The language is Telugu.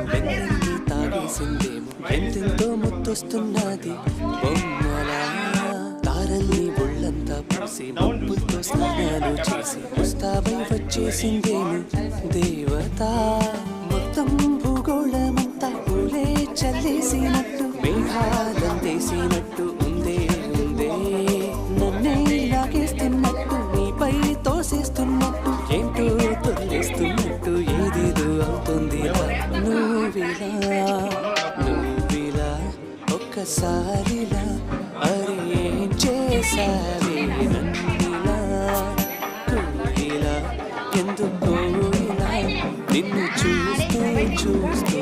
వెన్నెల్లి తాగేసిందేమో ఎంతెంతో ముద్దొస్తున్నది బొమ్మలా తారల్ని ఒళ్ళంతా పూసి మబ్బుతో స్నానాలు చేసి ముస్తాబై వచ్చేసిందేమో దేవత మొత్తం భూగోళమంతా పూలే చల్లేసినట్టు మేఘాలందేసినట్టు ఉందే ఉందే నన్నే లాగేస్తున్నట్టు నీపై తోసేస్తున్నట్టు ఏంటో తొలిస్తున్నట్టు ఏదేదో అవుతుంది నువ్విలా ఒక్కసారిలా అరే ఏం చేసావే నన్నిలా కోయిలా ఎందుకో ఇలా నిన్ను చూస్తూ చూస్తూ